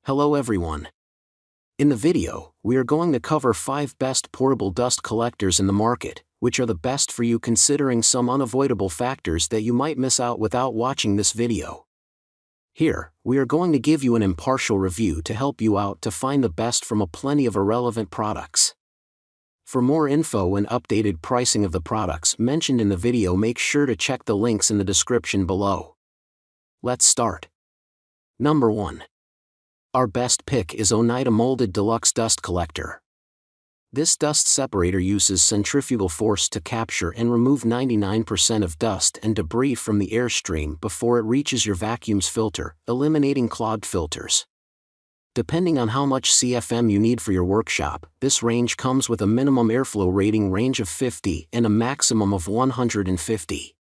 Hello everyone. In the video, we are going to cover 5 best portable dust collectors in the market, which are the best for you considering some unavoidable factors that you might miss out without watching this video. Here, we are going to give you an impartial review to help you out to find the best from a plenty of irrelevant products. For more info and updated pricing of the products mentioned in the video, make sure to check the links in the description below. Let's start. Number 1. Our best pick is Oneida Molded Deluxe Dust Collector. This dust separator uses centrifugal force to capture and remove 99% of dust and debris from the airstream before it reaches your vacuum's filter, eliminating clogged filters. Depending on how much CFM you need for your workshop, this range comes with a minimum airflow rating range of 50 and a maximum of 150.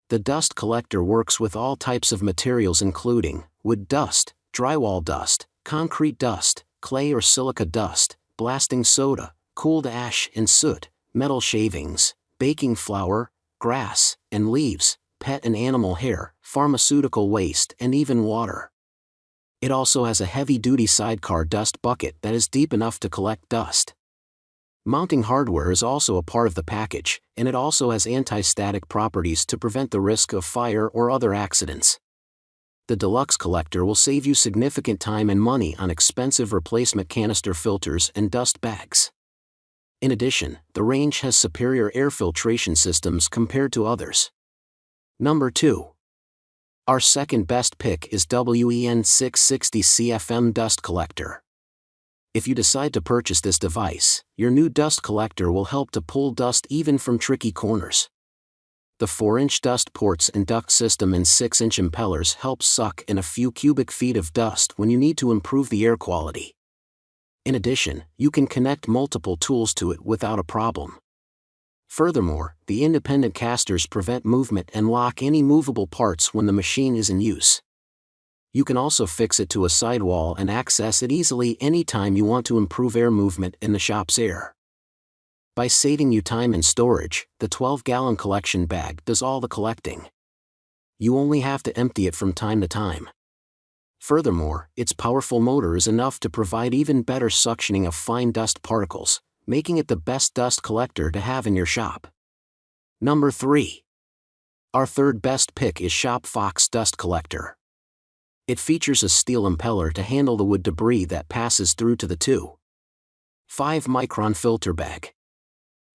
The dust collector works with all types of materials including wood dust, drywall dust, concrete dust, clay or silica dust, blasting soda, cooled ash and soot, metal shavings, baking flour, grass and leaves, pet and animal hair, pharmaceutical waste and even water. It also has a heavy-duty sidecar dust bucket that is deep enough to collect dust. Mounting hardware is also a part of the package, and it also has anti-static properties to prevent the risk of fire or other accidents. The Deluxe collector will save you significant time and money on expensive replacement canister filters and dust bags. In addition, the range has superior air filtration systems compared to others. Number 2. Our second best pick is WEN 660 CFM Dust Collector. If you decide to purchase this device, your new dust collector will help to pull dust even from tricky corners. The 4-inch dust ports and duct system and 6-inch impellers help suck in a few cubic feet of dust when you need to improve the air quality. In addition, you can connect multiple tools to it without a problem. Furthermore, the independent casters prevent movement and lock any movable parts when the machine is in use. You can also fix it to a sidewall and access it easily anytime you want to improve air movement in the shop's air. By saving you time and storage, the 12-gallon collection bag does all the collecting. You only have to empty it from time to time. Furthermore, its powerful motor is enough to provide even better suctioning of fine dust particles, making it the best dust collector to have in your shop. Number 3. Our third best pick is ShopFox Dust Collector. It features a steel impeller to handle the wood debris that passes through to the 2.5-micron filter bag.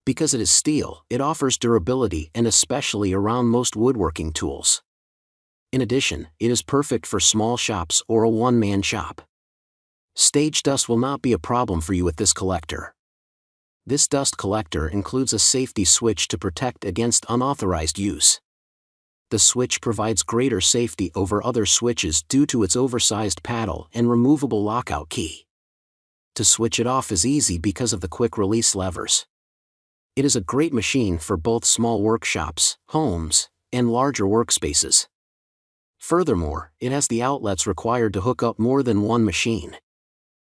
Because it is steel, it offers durability and especially around most woodworking tools. In addition, it is perfect for small shops or a one-man shop. Stage dust will not be a problem for you with this collector. This dust collector includes a safety switch to protect against unauthorized use. The switch provides greater safety over other switches due to its oversized paddle and removable lockout key. To switch it off is easy because of the quick release levers. It is a great machine for both small workshops, homes, and larger workspaces. Furthermore, it has the outlets required to hook up more than one machine.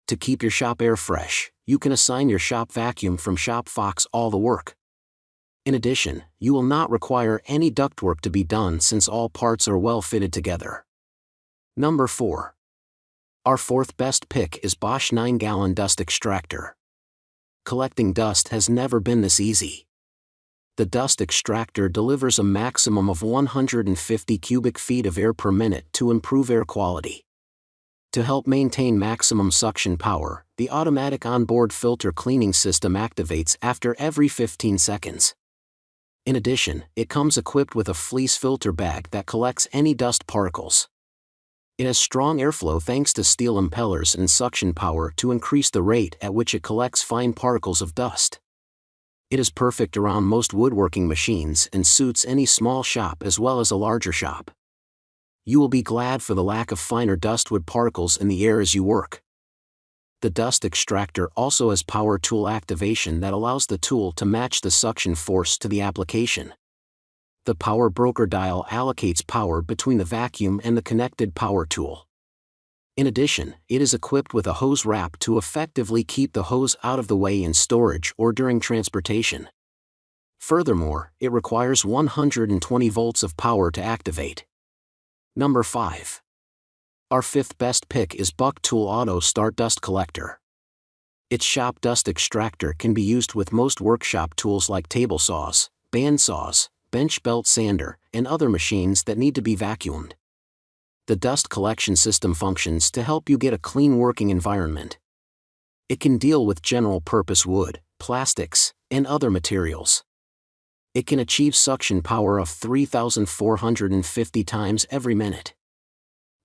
To keep your shop air fresh, you can assign your shop vacuum from ShopFox all the work. In addition, you will not require any ductwork to be done since all parts are well fitted together. Number 4. Our fourth best pick is BOSCH 9-gallon Dust Extractor. Collecting dust has never been this easy. The dust extractor delivers a maximum of 150 cubic feet of air per minute to improve air quality. To help maintain maximum suction power, the automatic onboard filter cleaning system activates after every 15 seconds. In addition, it comes equipped with a fleece filter bag that collects any dust particles. It has strong airflow thanks to steel impellers and suction power to increase the rate at which it collects fine particles of dust. It is perfect around most woodworking machines and suits any small shop as well as a larger shop. You will be glad for the lack of finer dustwood particles in the air as you work. The dust extractor also has power tool activation that allows the tool to match the suction force to the application. The power broker dial allocates power between the vacuum and the connected power tool. In addition, it is equipped with a hose wrap to effectively keep the hose out of the way in storage or during transportation. Furthermore, it requires 120 volts of power to activate. Number 5. Our fifth best pick is BUCKTOOL Auto Start Dust Collector. Its shop dust extractor can be used with most workshop tools like table saws, band saws, bench belt sander, and other machines that need to be vacuumed. The dust collection system functions to help you get a clean working environment. It can deal with general-purpose wood, plastics, and other materials. It can achieve suction power of 3,450 times every minute.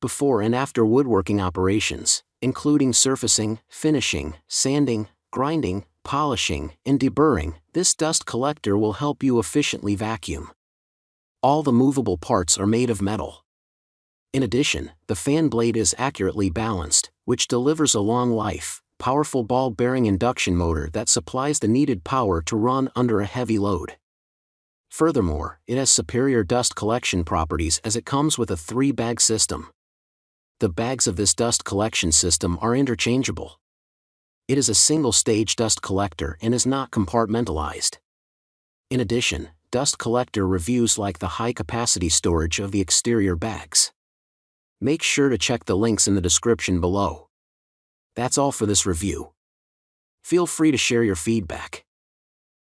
Before and after woodworking operations, including surfacing, finishing, sanding, grinding, polishing, and deburring, this dust collector will help you efficiently vacuum. All the movable parts are made of metal. In addition, the fan blade is accurately balanced, which delivers a long life, powerful ball bearing induction motor that supplies the needed power to run under a heavy load. Furthermore, it has superior dust collection properties as it comes with a 3-bag system. The bags of this dust collection system are interchangeable. It is a single-stage dust collector and is not compartmentalized. In addition, dust collector reviews like the high-capacity storage of the exterior bags. Make sure to check the links in the description below. That's all for this review. Feel free to share your feedback.